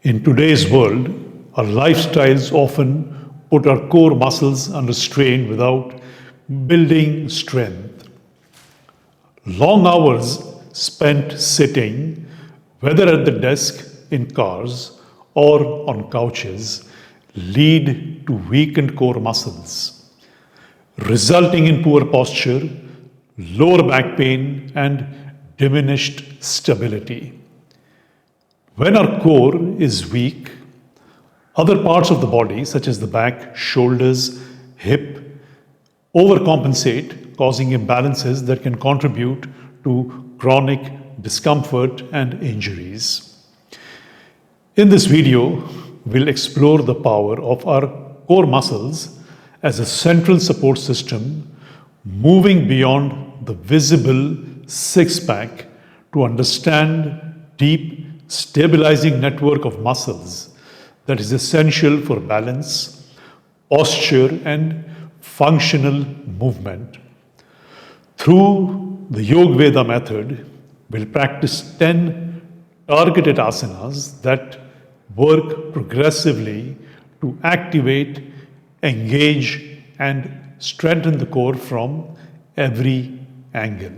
In today's world, our lifestyles often put our core muscles under strain without building strength. Long hours spent sitting, whether at the desk, in cars, or on couches, lead to weakened core muscles, resulting in poor posture, lower back pain, and diminished stability. When our core is weak, other parts of the body, such as the back, shoulders, hip, overcompensate, causing imbalances that can contribute to chronic discomfort and injuries. In this video, we'll explore the power of our core muscles as a central support system, moving beyond the visible six-pack to understand deep, stabilizing network of muscles that is essential for balance, posture, and functional movement. Through the Yogveda Method, we'll practice 10 targeted asanas that work progressively to activate, engage, and strengthen the core from every angle.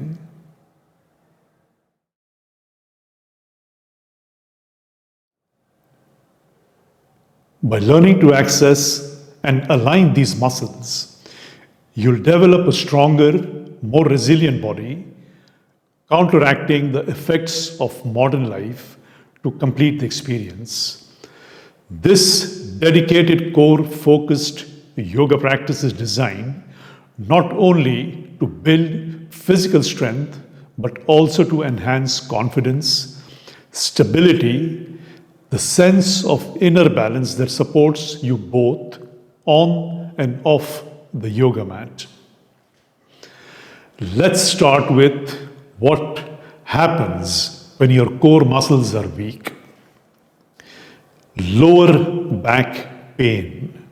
By learning to access and align these muscles, you'll develop a stronger, more resilient body, counteracting the effects of modern life to complete the experience. This dedicated core-focused yoga practice is designed not only to build physical strength, but also to enhance confidence, stability, the sense of inner balance that supports you both on and off the yoga mat. Let's start with what happens when your core muscles are weak. Lower back pain.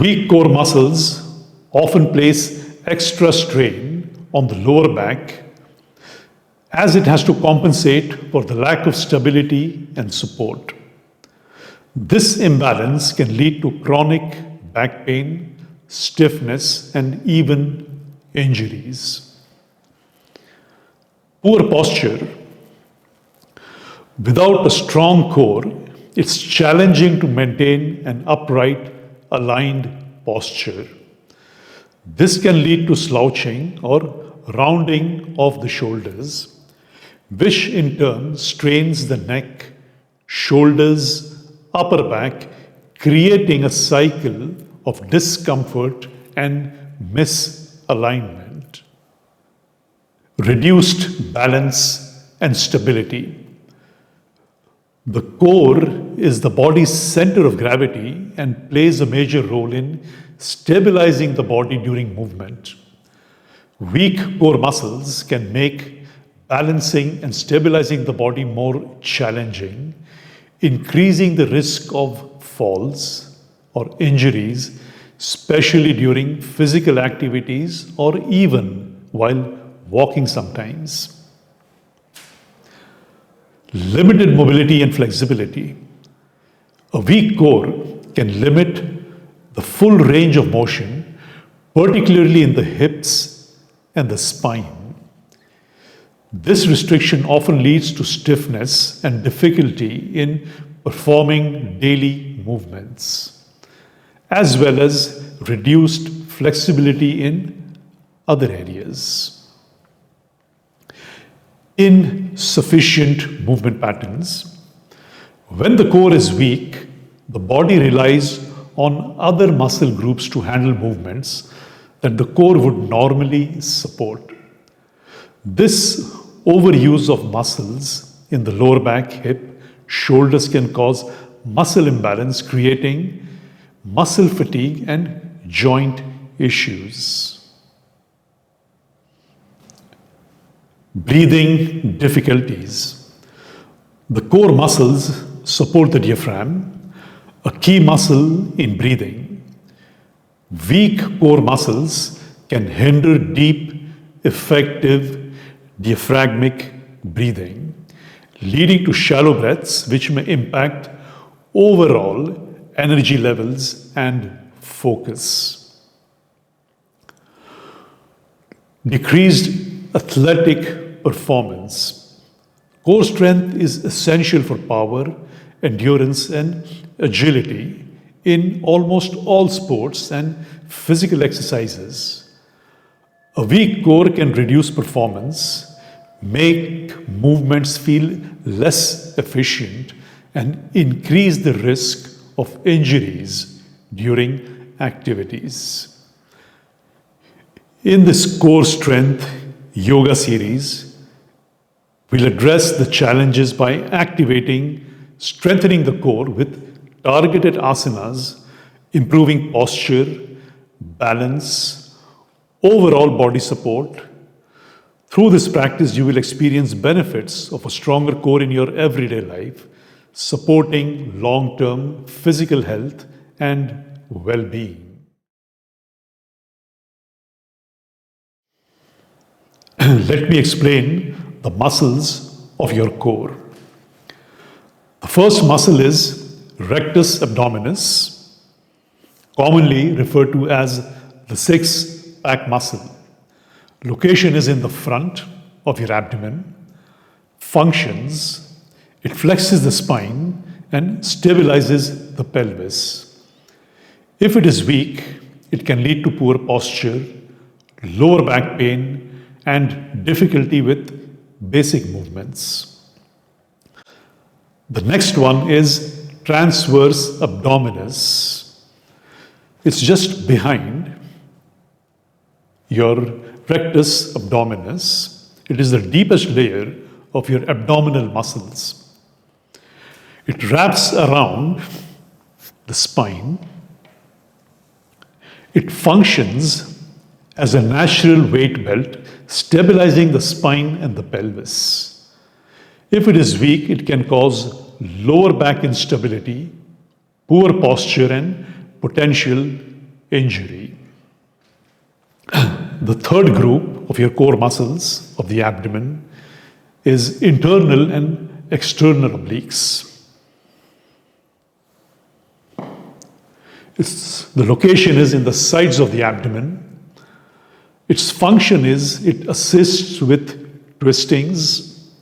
Weak core muscles often place extra strain on the lower back as it has to compensate for the lack of stability and support. This imbalance can lead to chronic back pain, stiffness, and even injuries. Poor posture. Without a strong core, it's challenging to maintain an upright, aligned posture. This can lead to slouching or rounding of the shoulders, which in turn strains the neck, shoulders, upper back, creating a cycle of discomfort and misalignment. Reduced balance and stability. The core is the body's center of gravity and plays a major role in stabilizing the body during movement. Weak core muscles can make balancing and stabilizing the body more challenging, increasing the risk of falls or injuries, especially during physical activities or even while walking sometimes. Limited mobility and flexibility. A weak core can limit the full range of motion, particularly in the hips and the spine. This restriction often leads to stiffness and difficulty in performing daily movements, as well as reduced flexibility in other areas. Insufficient movement patterns. When the core is weak, the body relies on other muscle groups to handle movements that the core would normally support. This overuse of muscles in the lower back, hip, shoulders can cause muscle imbalance, creating muscle fatigue and joint issues. Breathing difficulties. The core muscles support the diaphragm, a key muscle in breathing. Weak core muscles can hinder deep, effective diaphragmatic breathing, leading to shallow breaths which may impact overall energy levels and focus. Decreased athletic performance. Core strength is essential for power, endurance, and agility in almost all sports and physical exercises. A weak core can reduce performance, make movements feel less efficient, and increase the risk of injuries during activities. In this core strength yoga series, we'll address the challenges by strengthening the core with targeted asanas, improving posture, balance, overall body support. Through this practice, you will experience benefits of a stronger core in your everyday life, supporting long-term physical health and well-being. Let me explain the muscles of your core. The first muscle is rectus abdominis, commonly referred to as the six-pack muscle. Location is in the front of your abdomen. Functions: it flexes the spine and stabilizes the pelvis. If it is weak, it can lead to poor posture, lower back pain, and difficulty with basic movements. The next one is transversus abdominis. It's just behind your rectus abdominis. It is the deepest layer of your abdominal muscles. It wraps around the spine. It functions as a natural weight belt, stabilizing the spine and the pelvis. If it is weak, it can cause lower back instability, poor posture, and potential injury. The third group of your core muscles of the abdomen is internal and external obliques. The location is in the sides of the abdomen. Its function is it assists with twistings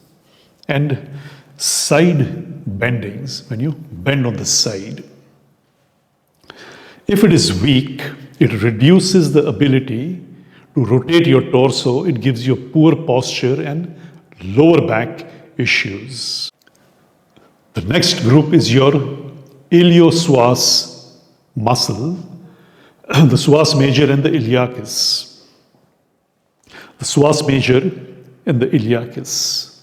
and side bendings when you bend on the side. If it is weak, it reduces the ability to rotate your torso. It gives you poor posture and lower back issues. The next group is your iliopsoas muscle, the psoas major and the iliacus. The psoas major and the iliacus.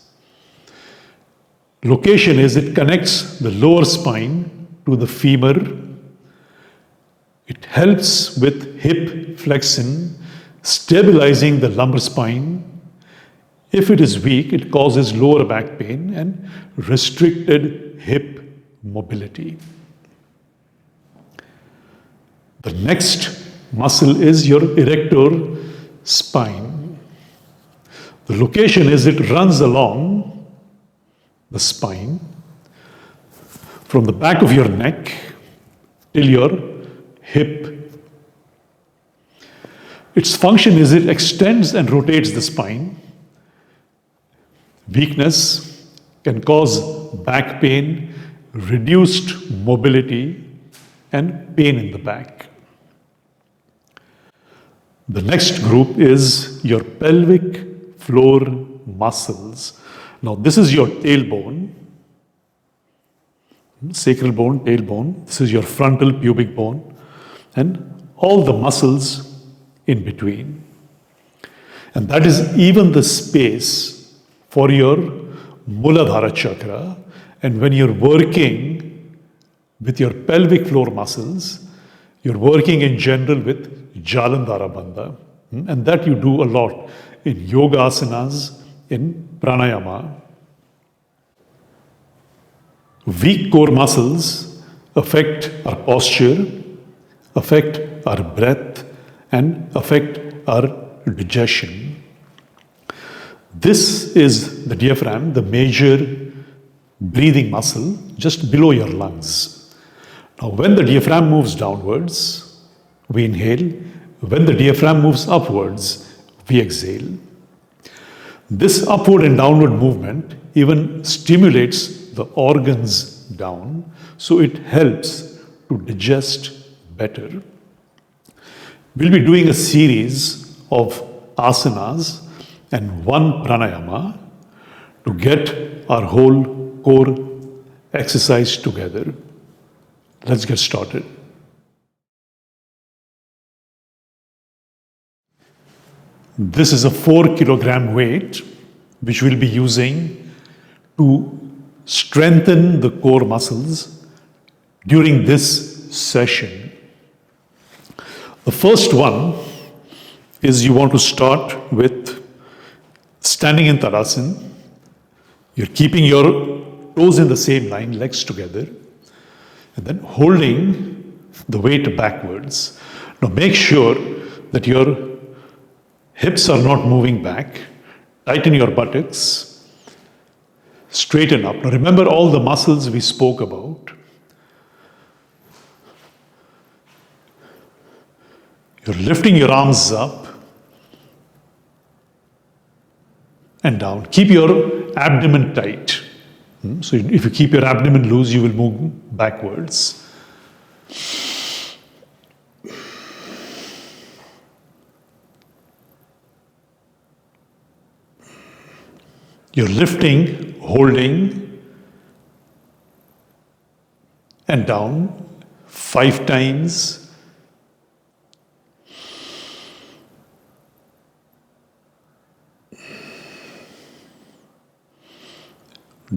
Location is it connects the lower spine to the femur. It helps with hip flexion, stabilizing the lumbar spine. If it is weak, it causes lower back pain and restricted hip mobility. The next muscle is your erector spine. The location is it runs along the spine from the back of your neck till your hip. Its function is it extends and rotates the spine. Weakness can cause back pain, reduced mobility, and pain in the back. The next group is your pelvic floor muscles. Now, this is your tailbone, sacral bone, tailbone. This is your frontal pubic bone, and all the muscles in between. And that is even the space for your Muladhara chakra. And when you're working with your pelvic floor muscles, you're working in general with Jalandhara Bandha. And that you do a lot in yoga asanas, in pranayama. Weak core muscles affect our posture, affect our breath, and affect our digestion. This is the diaphragm, the major breathing muscle just below your lungs. Now, when the diaphragm moves downwards, we inhale. When the diaphragm moves upwards, we exhale. This upward and downward movement even stimulates the organs down, so it helps to digest better. We'll be doing a series of asanas and one pranayama to get our whole core exercise together. Let's get started. This is a 4-kilogram weight which we'll be using to strengthen the core muscles during this session. The first one is you want to start with standing in Tadasana. You're keeping your toes in the same line, legs together, and then holding the weight backwards. Now make sure that your hips are not moving back. Tighten your buttocks. Straighten up. Now remember all the muscles we spoke about. You're lifting your arms up and down. Keep your abdomen tight. So if you keep your abdomen loose, you will move backwards. You're lifting, holding, and down 5 times.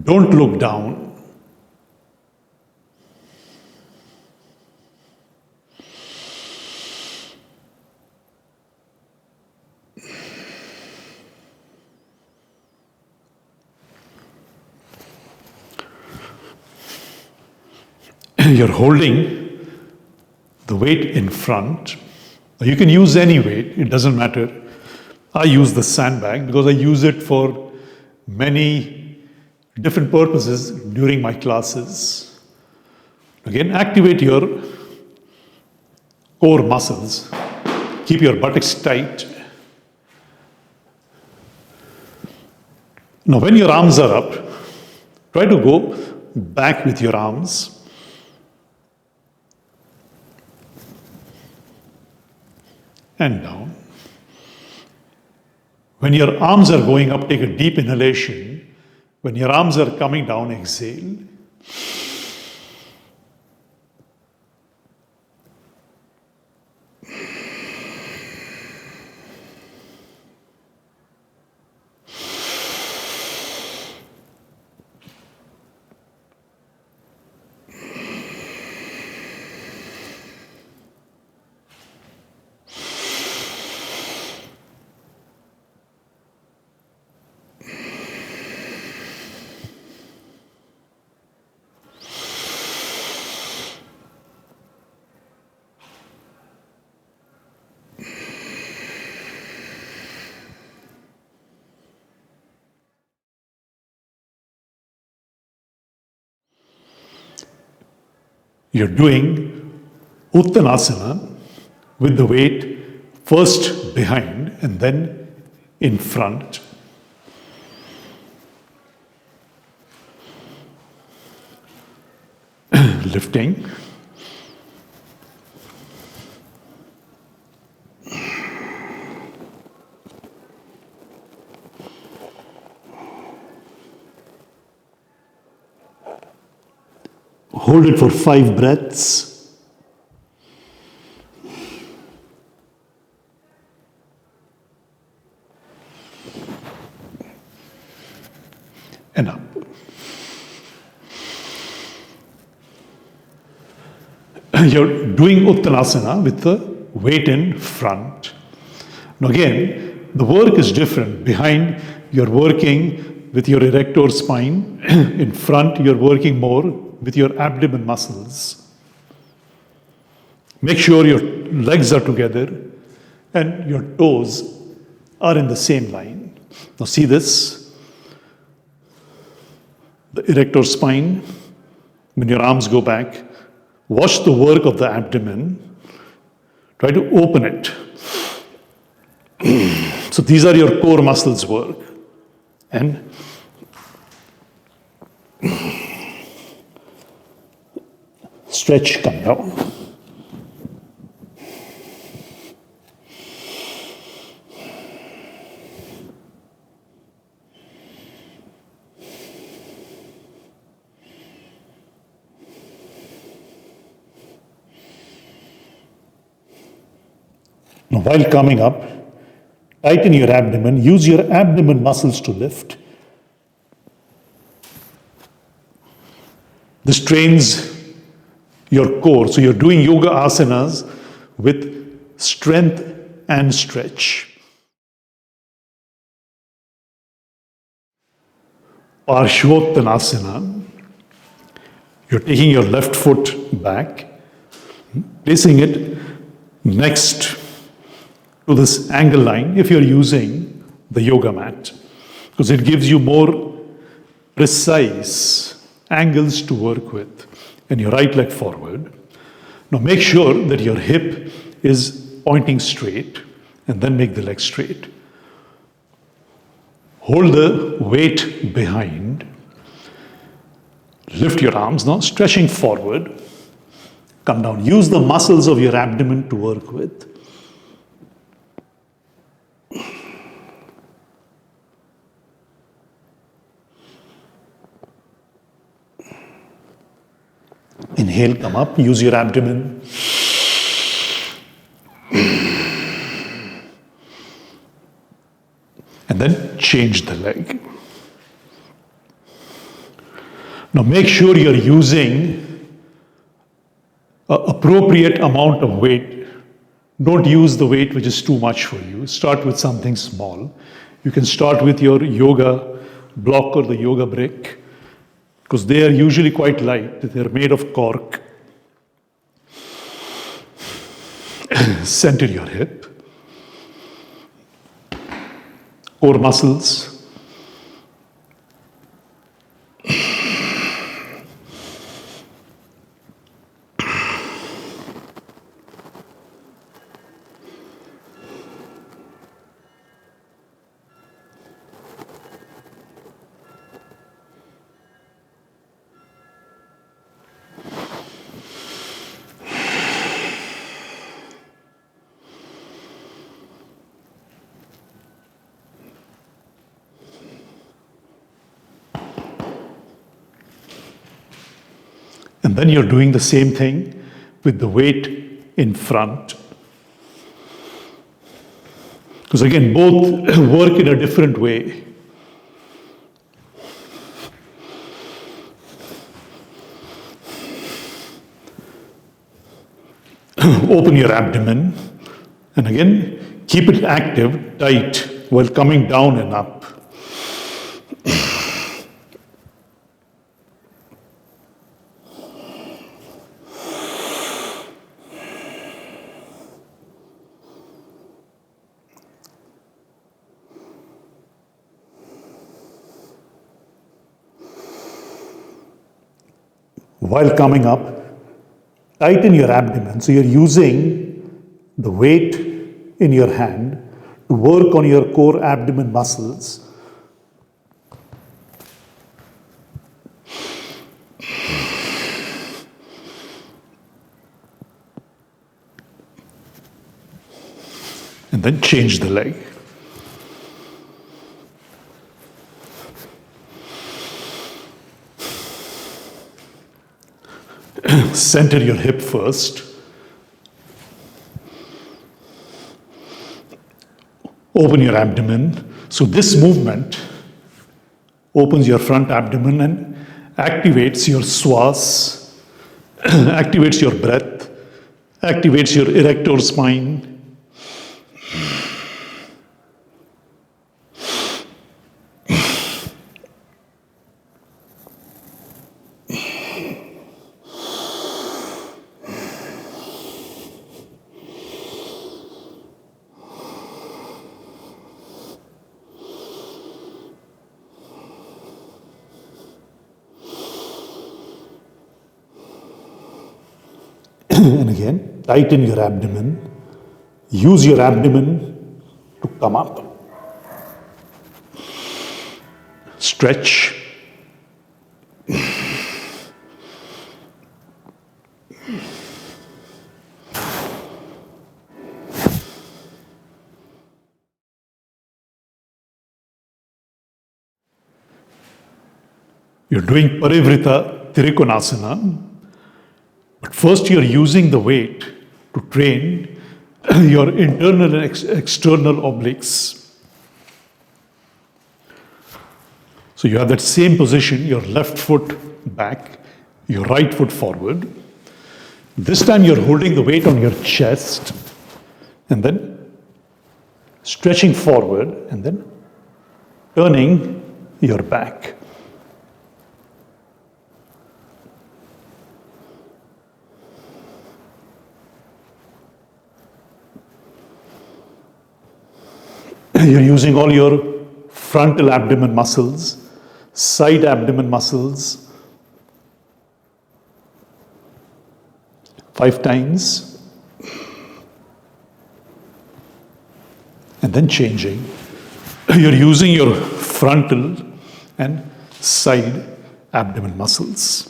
Don't look down. You're holding the weight in front. You can use any weight, it doesn't matter. I use the sandbag because I use it for many different purposes during my classes. Again, activate your core muscles. Keep your buttocks tight. Now, when your arms are up, try to go back with your arms. And down. When your arms are going up, take a deep inhalation. When your arms are coming down, exhale. You're doing Uttanasana with the weight first behind and then in front. Lifting. Hold it for 5 breaths. And up. You're doing Uttanasana with the weight in front. Now again, the work is different. Behind, you're working with your erector spine. In front, you're working more with your abdomen muscles. Make sure your legs are together and your toes are in the same line. Now see this. the erector spine. When your arms go back, watch the work of the abdomen. Try to open it. So these are your core muscles work. And stretch, come down. Now, while coming up, tighten your abdomen. Use your abdomen muscles to lift. This trains your core. So you're doing yoga asanas with strength and stretch. Parshvottanasana. You're taking your left foot back, placing it next to this angle line if you're using the yoga mat, because it gives you more precise angles to work with. And your right leg forward. Now make sure that your hip is pointing straight, and then make the leg straight. Hold the weight behind. Lift your arms now, stretching forward. Come down. Use the muscles of your abdomen to work with. Inhale, come up, use your abdomen. And then change the leg. Now make sure you're using an appropriate amount of weight. Don't use the weight which is too much for you. Start with something small. You can start with your yoga block or the yoga brick, because they are usually quite light. They're made of cork. Center your hip. Core muscles. And then you're doing the same thing with the weight in front. Because again, both work in a different way. Open your abdomen, and again, keep it active, tight, while coming down and up. While coming up, tighten your abdomen. So you're using the weight in your hand to work on your core abdomen muscles. And then change the leg. Center your hip first. Open your abdomen. So this movement opens your front abdomen and activates your swas, activates your breath, activates your erector spine. again, tighten your abdomen. Use your abdomen to come up. Stretch. You're doing Parivrita Trikonasana, but first you're using the weight to train your internal and external obliques. So you have that same position, your left foot back, your right foot forward. This time you're holding the weight on your chest and then stretching forward and then turning your back. You're using all your frontal abdomen muscles, side abdomen muscles. 5 times. And then changing. You're using your frontal and side abdomen muscles.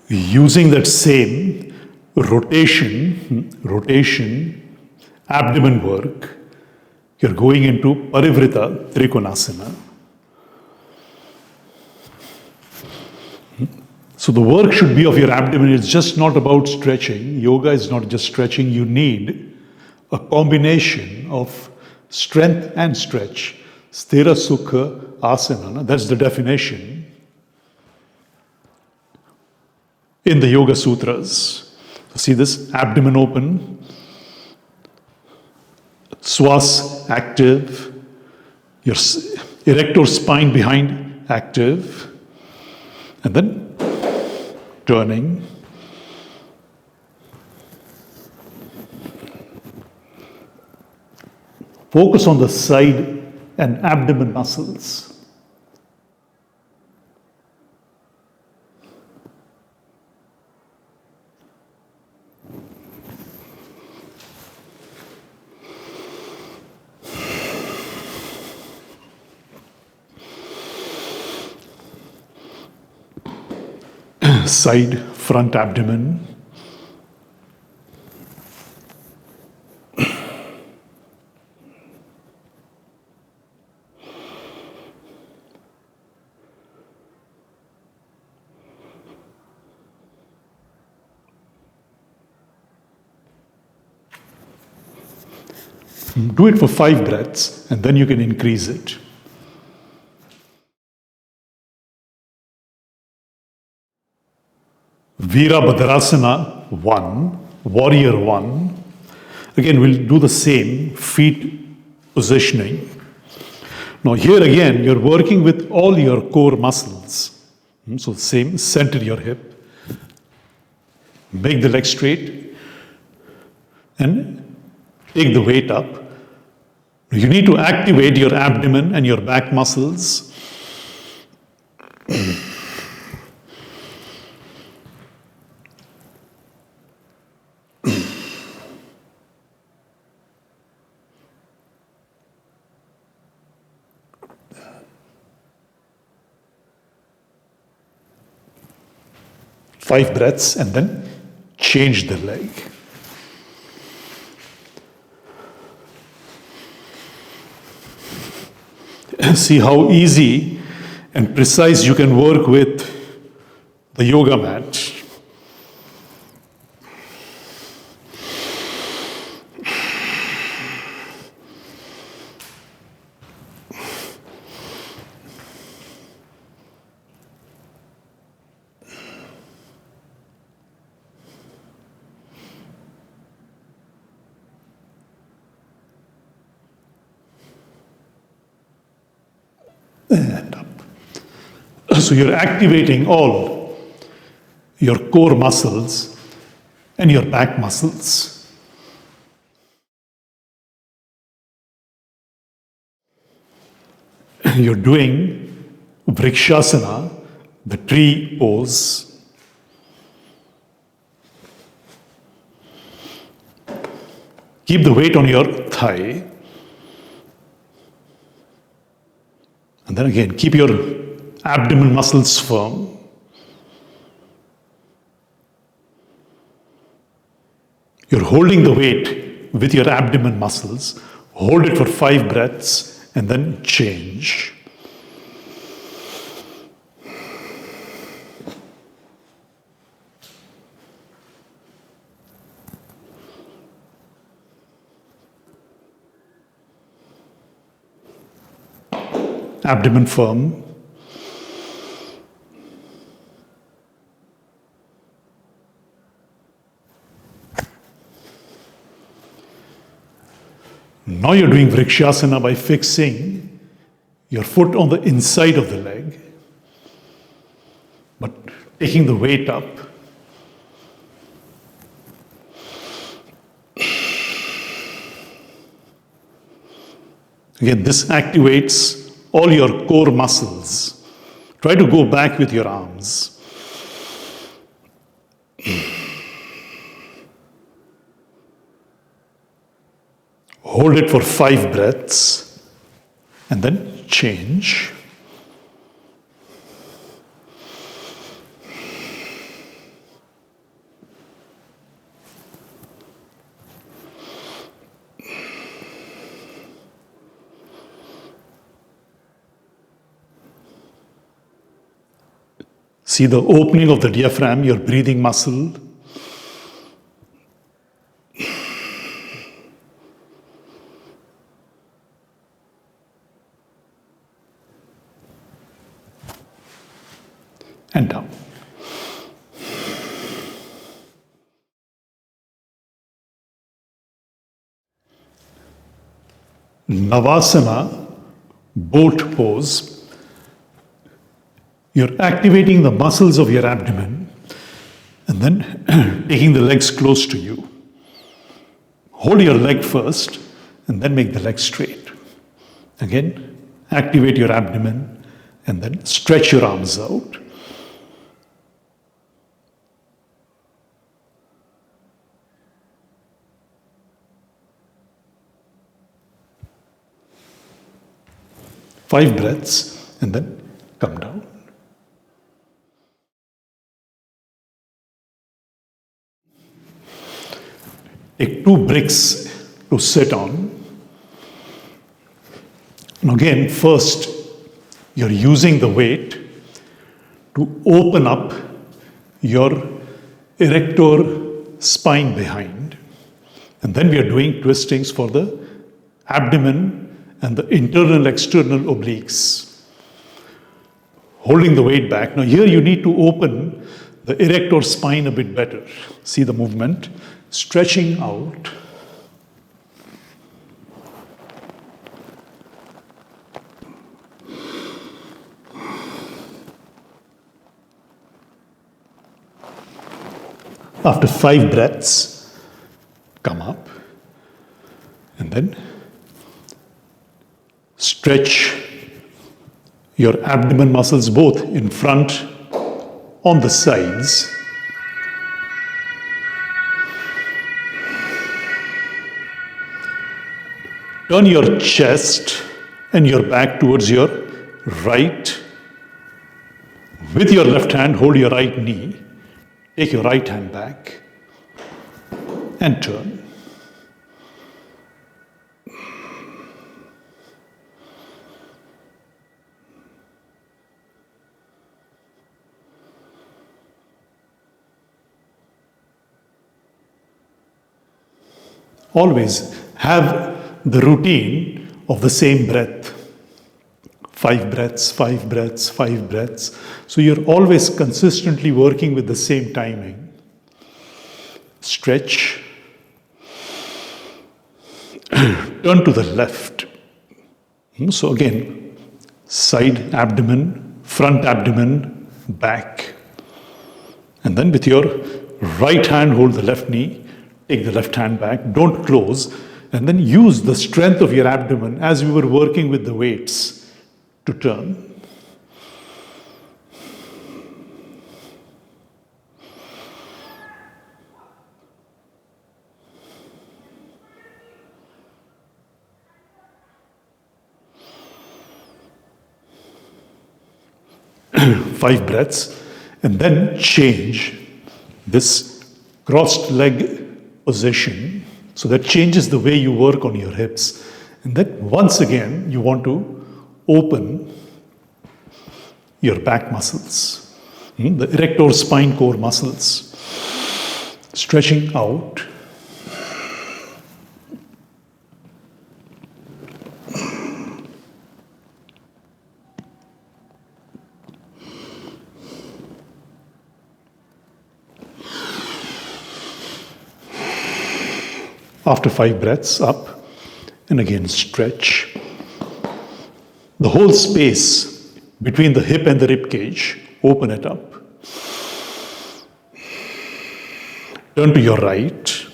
Using that same rotation, abdomen work, you're going into Parivrita Trikonasana. So the work should be of your abdomen. It's just not about stretching. Yoga is not just stretching. You need a combination of strength and stretch. Sthira Sukha Asana, that's the definition in the Yoga Sutras. See this? Abdomen open, swas active, your erector spine behind active, and then turning. Focus on the side and abdomen muscles. Side, front abdomen. Do it for 5 breaths and then you can increase it. Virabhadrasana 1, Warrior 1. Again, we'll do the same, feet positioning. Now here again, you're working with all your core muscles. So same, center your hip. Make the leg straight and take the weight up. You need to activate your abdomen and your back muscles. 5 breaths and then change the leg. See how easy and precise you can work with the yoga mat. and up. So you're activating all your core muscles and your back muscles. You're doing Vrikshasana, the tree pose. Keep the weight on your thigh. And then again, keep your abdomen muscles firm. You're holding the weight with your abdomen muscles. Hold it for 5 breaths and then change. Abdomen firm. Now you're doing Vrikshasana by fixing your foot on the inside of the leg, but taking the weight up. Again, this activates all your core muscles. Try to go back with your arms. Hold it for 5 breaths and then change. See the opening of the diaphragm, your breathing muscle. And down. Navasana, boat pose. You're activating the muscles of your abdomen and then taking the legs close to you. Hold your leg first and then make the leg straight. Again, activate your abdomen and then stretch your arms out. Five breaths and then come down. Take 2 bricks to sit on. And again, first, you're using the weight to open up your erector spine behind. And then we are doing twistings for the abdomen and the internal external obliques. Holding the weight back. Now here you need to open the erector spine a bit better. See the movement? Stretching out. After 5 breaths, come up and then stretch your abdomen muscles both in front, on the sides. Turn your chest and your back towards your right. With your left hand, hold your right knee. Take your right hand back and turn. Always have the routine of the same breath. 5 breaths, 5 breaths, 5 breaths. So you're always consistently working with the same timing. Stretch. Turn to the left. So again, side abdomen, front abdomen, back. And then with your right hand, hold the left knee, take the left hand back, don't close, and then use the strength of your abdomen as we were working with the weights to turn. Five breaths, and then change this crossed leg position. So that changes the way you work on your hips. And then once again, you want to open your back muscles, the erector spine core muscles, stretching out. After 5 breaths, up, and again stretch. The whole space between the hip and the rib cage, open it up. Turn to your right.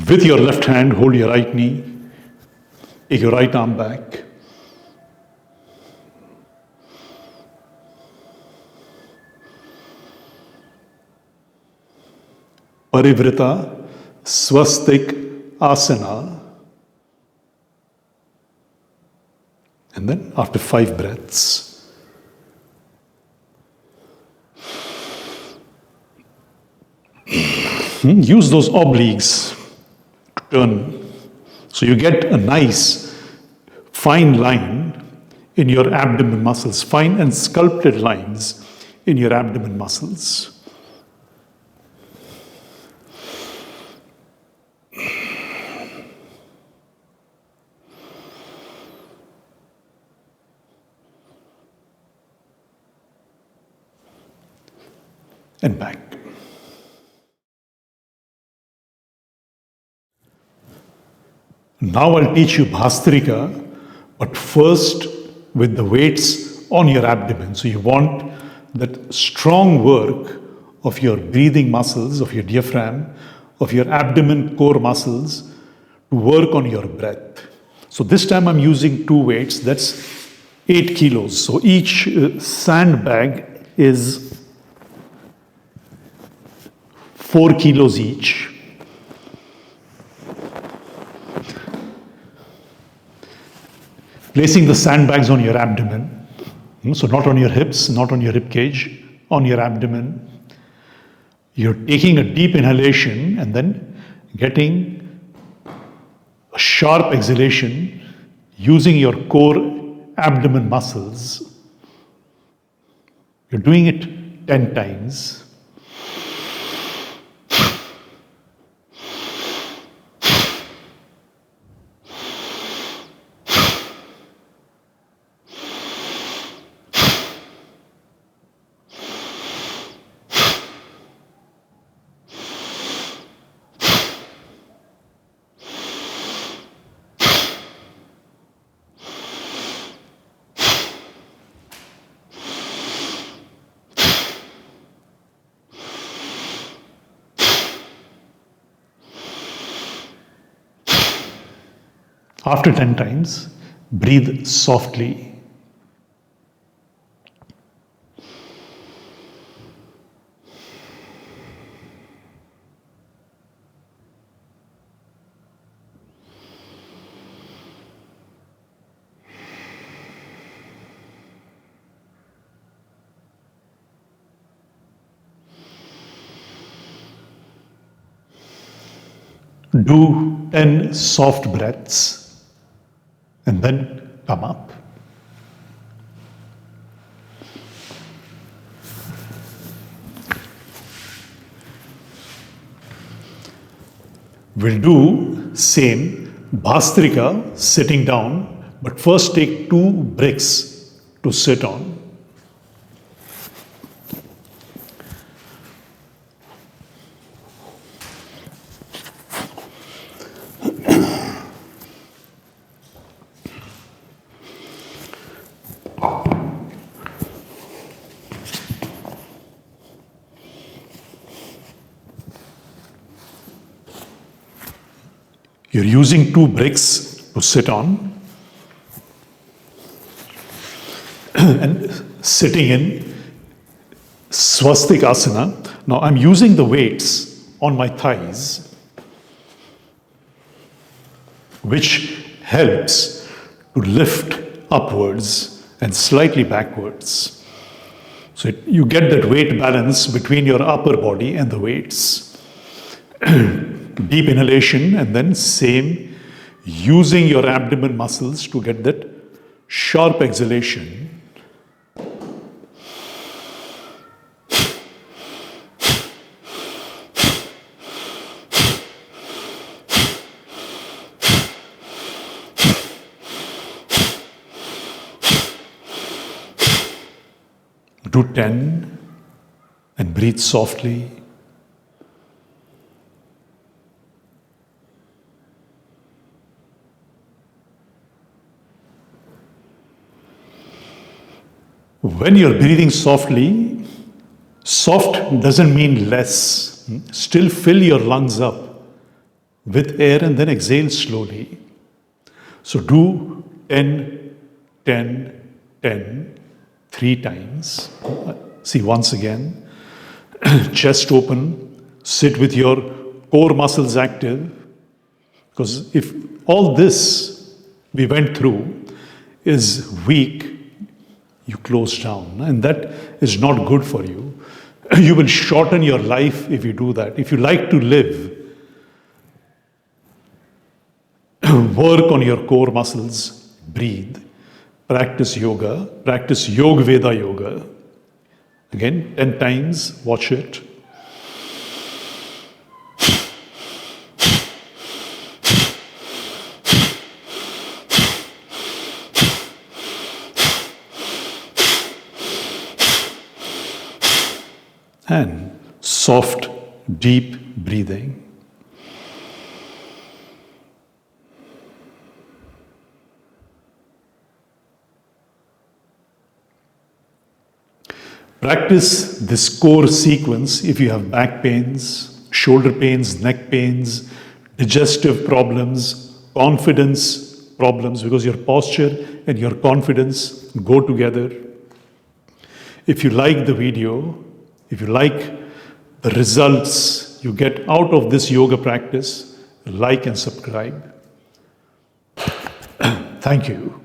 With your left hand, hold your right knee. Take your right arm back. Parivrita, swastik, asana, and then after 5 breaths, use those obliques to turn so you get a nice fine line in your abdomen muscles, fine and sculpted lines in your abdomen muscles. And back. Now I'll teach you Bhastrika, but first with the weights on your abdomen. So you want that strong work of your breathing muscles, of your diaphragm, of your abdomen core muscles to work on your breath. So this time I'm using 2 weights, that's 8 kilos. So each sandbag is 4 kilos each. Placing the sandbags on your abdomen, so not on your hips, not on your rib cage, on your abdomen. You're taking a deep inhalation and then getting a sharp exhalation using your core abdomen muscles. You're doing it 10 times. After 10 times, breathe softly. Do 10 soft breaths. And then come up. We'll do same Bhastrika sitting down, but first take 2 bricks to sit on. You're using 2 bricks to sit on and sitting in swastik asana. Now I'm using the weights on my thighs, which helps to lift upwards and slightly backwards. So you get that weight balance between your upper body and the weights. Deep inhalation, and then same, using your abdomen muscles to get that sharp exhalation. Do 10 and breathe softly. When you're breathing softly, soft doesn't mean less. Still fill your lungs up with air and then exhale slowly. So do 10, 10, 10, 3 times. See, once again, chest open, sit with your core muscles active. Because if all this we went through is weak, you close down, and that is not good for you. You will shorten your life if you do that. If you like to live, work on your core muscles, breathe, practice yoga, practice Yogveda yoga. Again, 10 times, watch it. And soft, deep breathing. Practice this core sequence if you have back pains, shoulder pains, neck pains, digestive problems, confidence problems, because your posture and your confidence go together. If you like the video, if you like the results you get out of this yoga practice, like and subscribe. Thank you.